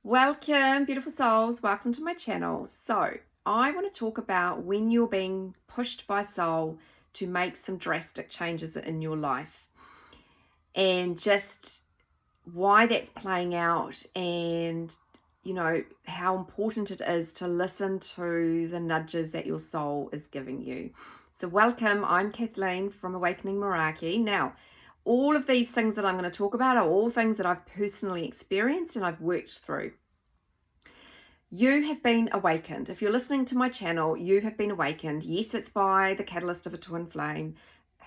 Welcome, beautiful souls. Welcome to my channel. So, I want to talk about when you're being pushed by soul to make some drastic changes in your life and just why that's playing out and how important it is to listen to the nudges that your soul is giving you. So, welcome. I'm Kathleen from Awakening Meraki. Now, all of these things that I'm going to talk about are all things that I've personally experienced and I've worked through. You have been awakened. If you're listening to my channel, you have been awakened. Yes, it's by the catalyst of a twin flame,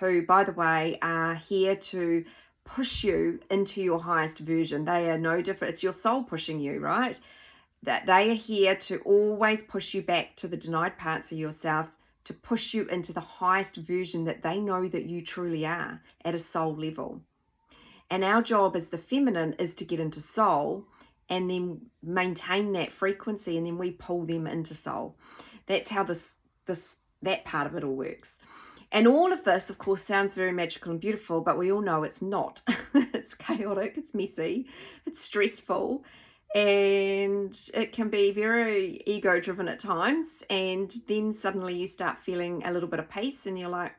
who, by the way, are here to push you into your highest version. They are no different. It's your soul pushing you, right? That they are here to always push you back to the denied parts of yourself, to push you into the highest version that they know that you truly are at a soul level. And our job as the feminine is to get into soul and then maintain that frequency, and then we pull them into soul. That's how that part of it all works. And all of this, of course, sounds very magical and beautiful, but we all know it's not. It's chaotic, it's messy, it's stressful, and it can be very ego-driven at times. And then suddenly you start feeling a little bit of peace, and you're like,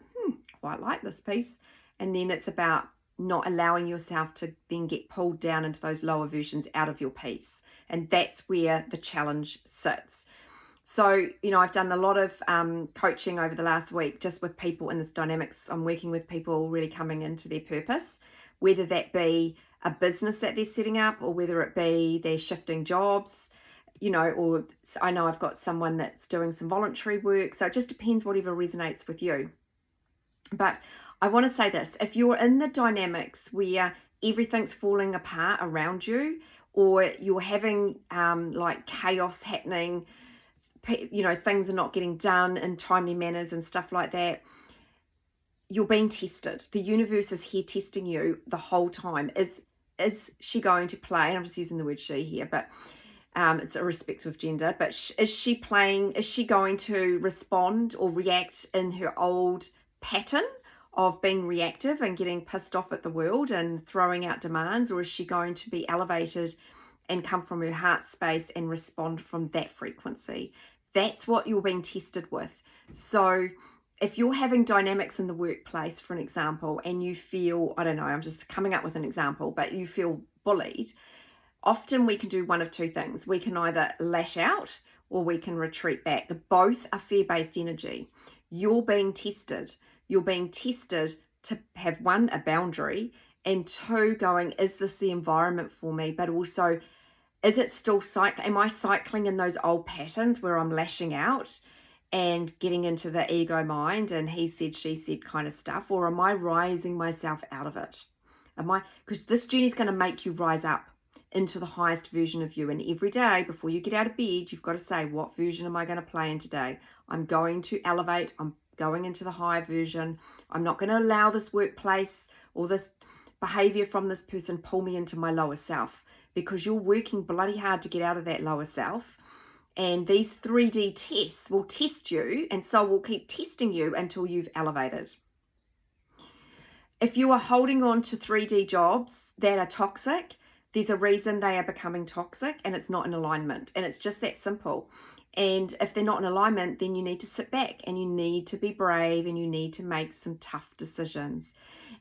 quite like this peace. And then it's about not allowing yourself to then get pulled down into those lower versions out of your peace. And that's where the challenge sits. So, I've done a lot of coaching over the last week just with people in this dynamics. I'm working with people really coming into their purpose, whether that be a business that they're setting up or whether it be they're shifting jobs, or I know I've got someone that's doing some voluntary work. So it just depends whatever resonates with you. But I want to say this, if you're in the dynamics where everything's falling apart around you, or you're having like chaos happening, things are not getting done in timely manners and stuff like that, you're being tested. The universe is here testing you the whole time. Is she going to play? And I'm just using the word she here, but it's irrespective of gender. But is she going to respond or react in her old pattern of being reactive and getting pissed off at the world and throwing out demands, or is she going to be elevated and come from her heart space and respond from that frequency? That's what you're being tested with. So if you're having dynamics in the workplace, for an example, and you feel, I don't know, I'm just coming up with an example, but you feel bullied, often we can do one of two things. We can either lash out or we can retreat back. Both are fear-based energy. You're being tested. You're being tested to have, one, a boundary, and two, going, is this the environment for me? But also, is it still am I cycling in those old patterns where I'm lashing out and getting into the ego mind and he said, she said kind of stuff, or am I rising myself out of it? Because this journey is going to make you rise up into the highest version of you. And every day before you get out of bed, you've got to say, what version am I going to play in today? I'm going to elevate. I'm going into the higher version. I'm not going to allow this workplace or this behavior from this person pull me into my lower self, because you're working bloody hard to get out of that lower self. And these 3D tests will test you, and so will keep testing you until you've elevated. If you are holding on to 3D jobs that are toxic, there's a reason they are becoming toxic, and it's not in alignment. And it's just that simple. And if they're not in alignment, then you need to sit back and you need to be brave and you need to make some tough decisions.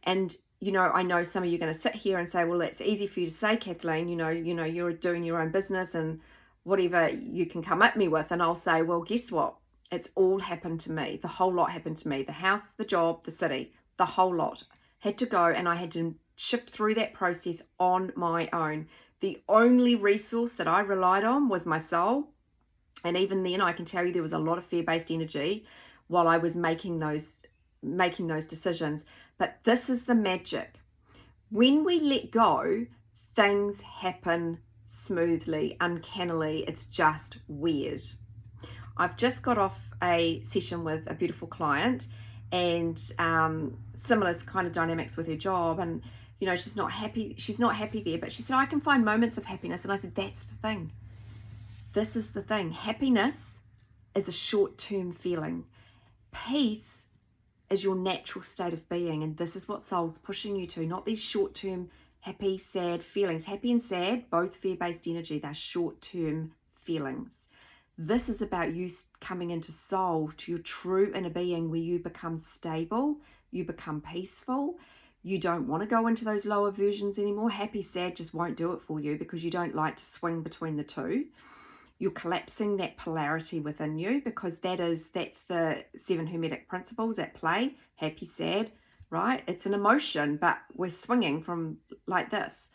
And I know some of you are going to sit here and say, well, it's easy for you to say, Kathleen, you're doing your own business and whatever you can come at me with. And I'll say, well, guess what? It's all happened to me. The whole lot happened to me. The house, the job, the city, the whole lot had to go, and I had to shift through that process on my own. The only resource that I relied on was my soul. And even then, I can tell you there was a lot of fear-based energy while I was making those decisions. But this is the magic. When we let go, things happen smoothly, uncannily. It's just weird. I've just got off a session with a beautiful client, and similar kind of dynamics with her job, and she's not happy there, but she said, I can find moments of happiness. And I said, that's the thing. This is the thing. Happiness is a short-term feeling. Peace is your natural state of being, and this is what soul's pushing you to, not these short-term happy, sad feelings. Happy and sad, both fear-based energy, they're short-term feelings. This is about you coming into soul, to your true inner being, where you become stable, you become peaceful. You don't want to go into those lower versions anymore. Happy, sad just won't do it for you because you don't like to swing between the two. You're collapsing that polarity within you, because that's the 7 Hermetic principles at play. Happy, sad, right? It's an emotion, but we're swinging from like this.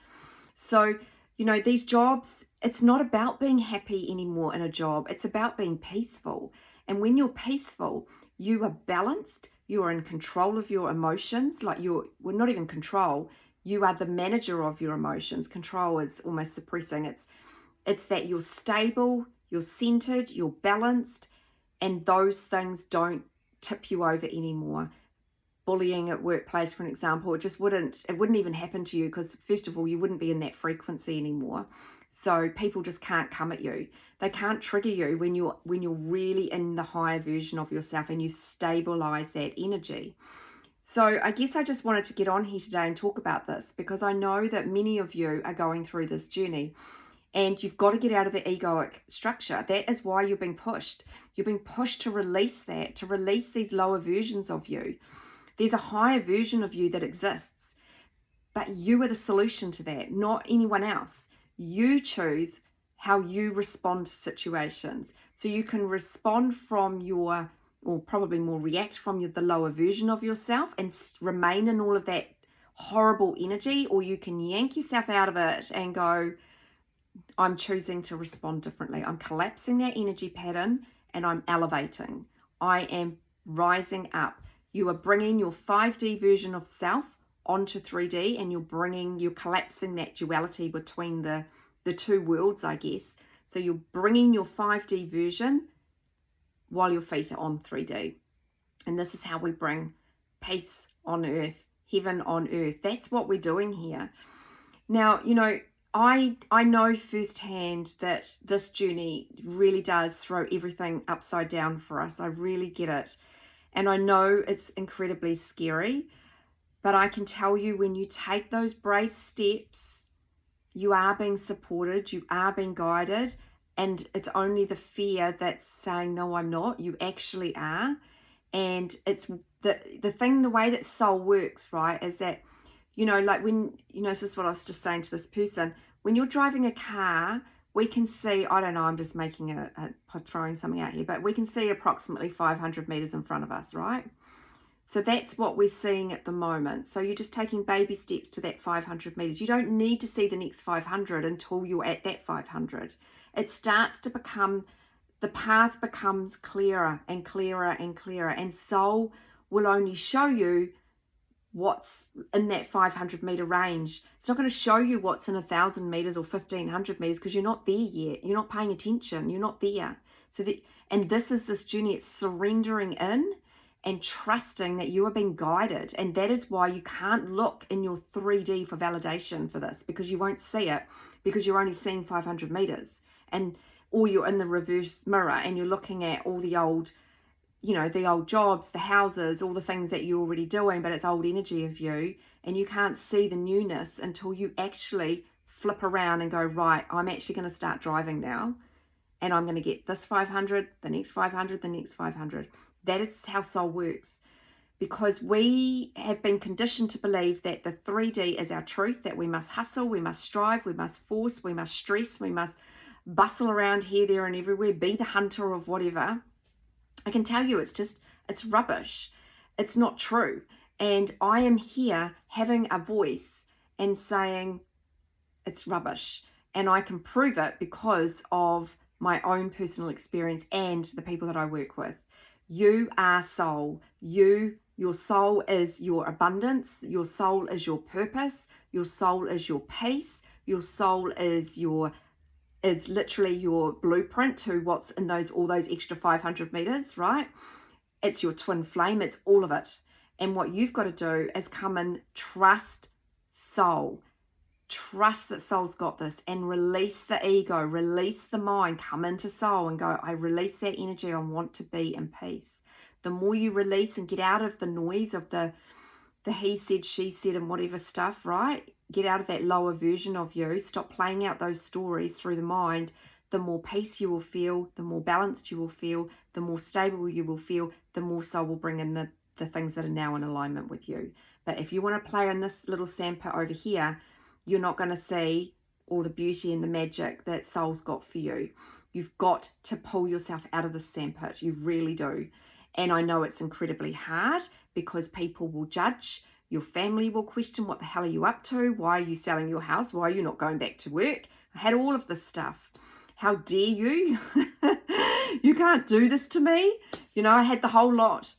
So, these jobs, it's not about being happy anymore in a job. It's about being peaceful. And when you're peaceful, you are balanced. You are in control of your emotions. Well, not even control. You are the manager of your emotions. Control is almost suppressing. It's that you're stable, you're centered, you're balanced, and those things don't tip you over anymore. Bullying at workplace, for an example, it wouldn't even happen to you, because first of all, you wouldn't be in that frequency anymore. So people just can't come at you. They can't trigger you when you're really in the higher version of yourself and you stabilize that energy. So I guess I just wanted to get on here today and talk about this, because I know that many of you are going through this journey. And you've got to get out of the egoic structure. That is why you're being pushed. You're being pushed to release that, to release these lower versions of you. There's a higher version of you that exists, but you are the solution to that, not anyone else. You choose how you respond to situations. So you can respond from or probably more react from the lower version of yourself and remain in all of that horrible energy, or you can yank yourself out of it and go, I'm choosing to respond differently. I'm collapsing that energy pattern and I'm elevating. I am rising up. You are bringing your 5D version of self onto 3D, and you're collapsing that duality between the two worlds, I guess. So you're bringing your 5D version while your feet are on 3D. And this is how we bring peace on earth, heaven on earth. That's what we're doing here. Now, I know firsthand that this journey really does throw everything upside down for us. I really get it. And I know it's incredibly scary, but I can tell you, when you take those brave steps, you are being supported, you are being guided, and it's only the fear that's saying, no, I'm not. You actually are. And it's the way that soul works, right, is that, like when, this is what I was just saying to this person, when you're driving a car, we can see, I don't know, I'm just throwing something out here, but we can see approximately 500 meters in front of us, right? So that's what we're seeing at the moment. So you're just taking baby steps to that 500 meters. You don't need to see the next 500 until you're at that 500. It starts to the path becomes clearer and clearer and clearer, and soul will only show you what's in that 500 meter range. It's not going to show you what's in 1,000 meters or 1,500 meters, because you're not there yet. You're not paying attention. You're not there. And this is this journey. It's surrendering in and trusting that you are being guided. And that is why you can't look in your 3D for validation for this, because you won't see it, because you're only seeing 500 meters. Or you're in the reverse mirror and you're looking at all the old jobs, the houses, all the things that you're already doing, but it's old energy of you, and you can't see the newness until you actually flip around and go, right, I'm actually going to start driving now, and I'm going to get this 500, the next 500, the next 500. That is how soul works, because we have been conditioned to believe that the 3D is our truth, that we must hustle, we must strive, we must force, we must stress, we must bustle around here, there, and everywhere, be the hunter of whatever. I can tell you, it's rubbish. It's not true. And I am here having a voice and saying it's rubbish. And I can prove it because of my own personal experience and the people that I work with. You are soul. Your soul is your abundance. Your soul is your purpose. Your soul is your peace. Your soul is literally your blueprint to what's in all those extra 500 meters, right? It's your twin flame. It's all of it. And what you've got to do is come and trust soul. Trust that soul's got this, and release the ego, release the mind, come into soul and go, I release that energy. I want to be in peace. The more you release and get out of the noise of the he said, she said, and whatever stuff, right? get out of that lower version of you, stop playing out those stories through the mind, the more peace you will feel, the more balanced you will feel, the more stable you will feel, the more soul will bring in the things that are now in alignment with you. But if you want to play in this little sandpit over here, you're not going to see all the beauty and the magic that soul's got for you. You've got to pull yourself out of the sandpit. You really do. And I know it's incredibly hard because people will judge. Your family will question, what the hell are you up to? Why are you selling your house? Why are you not going back to work? I had all of this stuff. How dare you? You can't do this to me. You know, I had the whole lot.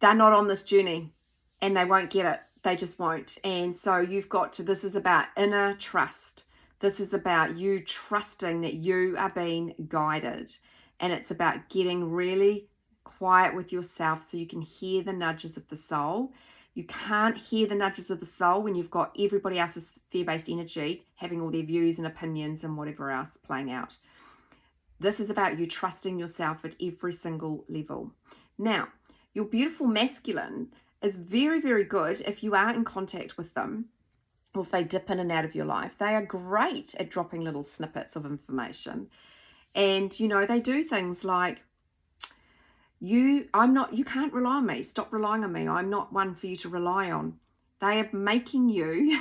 They're not on this journey and they won't get it. They just won't. And so you've got to, this is about inner trust. This is about you trusting that you are being guided. And it's about getting really quiet with yourself so you can hear the nudges of the soul. You can't hear the nudges of the soul when you've got everybody else's fear-based energy having all their views and opinions and whatever else playing out. This is about you trusting yourself at every single level. Now, your beautiful masculine is very, very good if you are in contact with them, or if they dip in and out of your life. They are great at dropping little snippets of information. And, you know, they do things like, you can't rely on me. Stop relying on me. I'm not one for you to rely on. They are making you,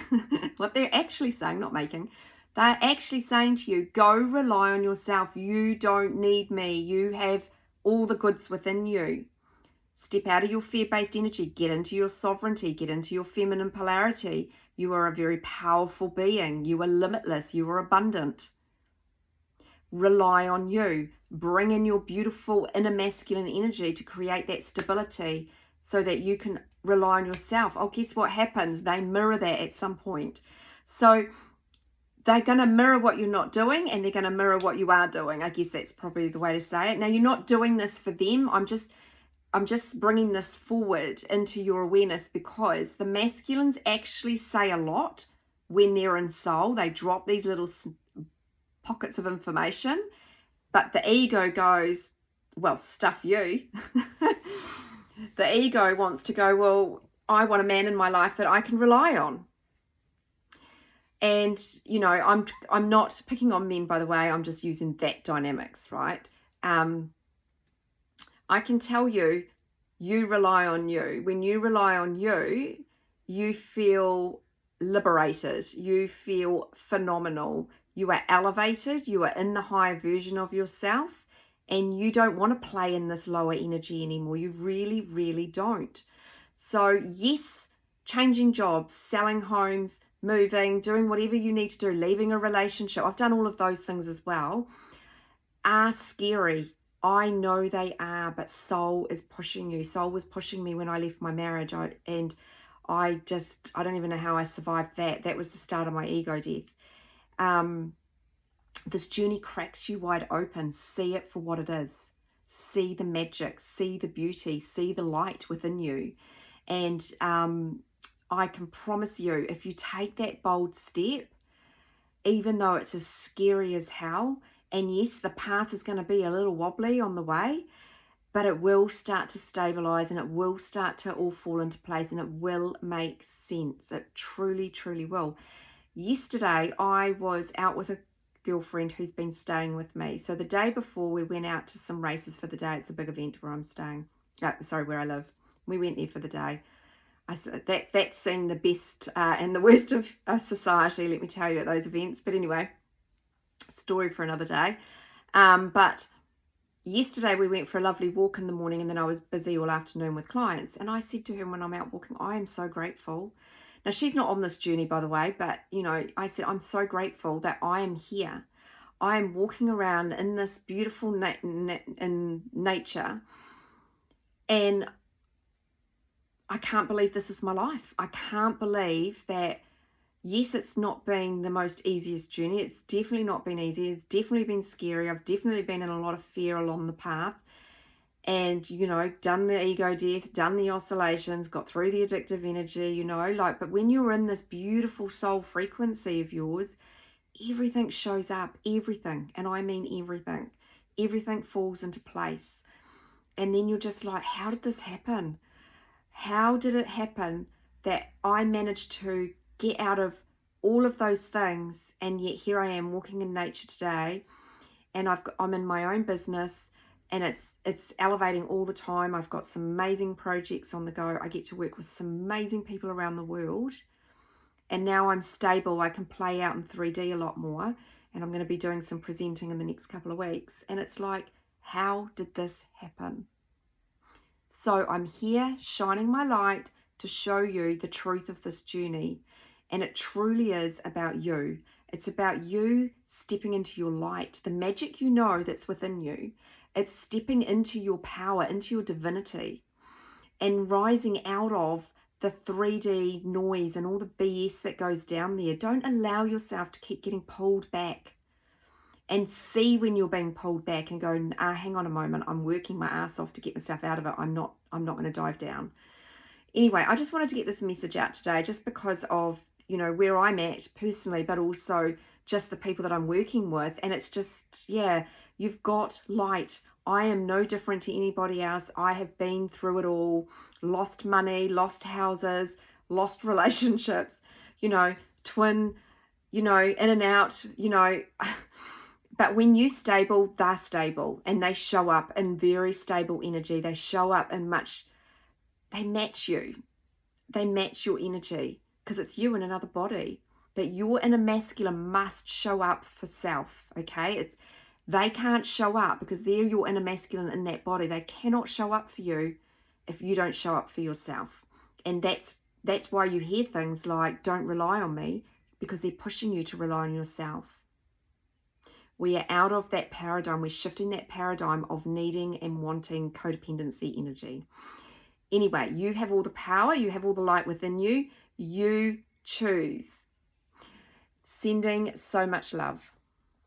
what they're actually saying, not making, they're actually saying to you, go rely on yourself. You don't need me. You have all the goods within you. Step out of your fear-based energy. Get into your sovereignty. Get into your feminine polarity. You are a very powerful being. You are limitless. You are abundant. Rely on you. Bring in your beautiful inner masculine energy to create that stability so that you can rely on yourself. Oh, guess what happens? They mirror that at some point. So they're going to mirror what you're not doing, and they're going to mirror what you are doing. I guess that's probably the way to say it. Now, you're not doing this for them. I'm just bringing this forward into your awareness because the masculines actually say a lot when they're in soul. They drop these little pockets of information, but the ego goes, well, stuff you. The ego wants to go, well, I want a man in my life that I can rely on. And, you know, I'm not picking on men, by the way. I'm just using that dynamics, right? I can tell you, you rely on you. When you rely on you, you feel liberated. You feel phenomenal. You are elevated. You are in the higher version of yourself. And you don't want to play in this lower energy anymore. You really, really don't. So yes, changing jobs, selling homes, moving, doing whatever you need to do, leaving a relationship, I've done all of those things as well, are scary. I know they are, but soul is pushing you. Soul was pushing me when I left my marriage, and I don't even know how I survived that. That was the start of my ego death. This journey cracks you wide open. See it for what it is. See the magic, see the beauty, see the light within you. And I can promise you, if you take that bold step, even though it's as scary as hell, and yes, the path is going to be a little wobbly on the way, but it will start to stabilize and it will start to all fall into place and it will make sense. It truly, truly will. Yesterday, I was out with a girlfriend who's been staying with me. So the day before, we went out to some races for the day. It's a big event where I'm staying. Where I live. We went there for the day. That's seeing the best and the worst of society, let me tell you, at those events. But anyway, story for another day. But yesterday we went for a lovely walk in the morning, and then I was busy all afternoon with clients. And I said to her when I'm out walking, I am so grateful. Now, she's not on this journey, by the way, but, you know, I said, I'm so grateful that I am here. I am walking around in this beautiful in nature, and I can't believe this is my life. I can't believe that, yes, it's not been the most easiest journey. It's definitely not been easy. It's definitely been scary. I've definitely been in a lot of fear along the path. And, you know, done the ego death, done the oscillations, got through the addictive energy, you know, like, but when you're in this beautiful soul frequency of yours, everything shows up, everything. And I mean everything. Everything falls into place. And then you're just like, how did this happen? How did it happen that I managed to get out of all of those things, and yet here I am walking in nature today, and I'm in my own business, and it's elevating all the time. I've got some amazing projects on the go. I get to work with some amazing people around the world, and now I'm stable. I can play out in 3D a lot more, and I'm going to be doing some presenting in the next couple of weeks. And it's like, how did this happen? So I'm here shining my light to show you the truth of this journey. And it truly is about you. It's about you stepping into your light, the magic you know that's within you. It's stepping into your power, into your divinity, and rising out of the 3D noise and all the BS that goes down there. Don't allow yourself to keep getting pulled back, and see when you're being pulled back and go, hang on a moment, I'm working my ass off to get myself out of it. I'm not going to dive down. Anyway, I just wanted to get this message out today, just because of, where I'm at personally, but also just the people that I'm working with. And it's just, yeah, you've got light. I am no different to anybody else. I have been through it all, lost money, lost houses, lost relationships, twin, in and out, But when you're stable, they're stable, and they show up in very stable energy. They show up in they match you. They match your energy, because it's you in another body. But your inner masculine must show up for self, okay? They can't show up because they're your inner masculine in that body. They cannot show up for you if you don't show up for yourself. And that's why you hear things like, don't rely on me, because they're pushing you to rely on yourself. We are out of that paradigm. We're shifting that paradigm of needing and wanting codependency energy. Anyway, you have all the power. You have all the light within you. You choose. Sending so much love.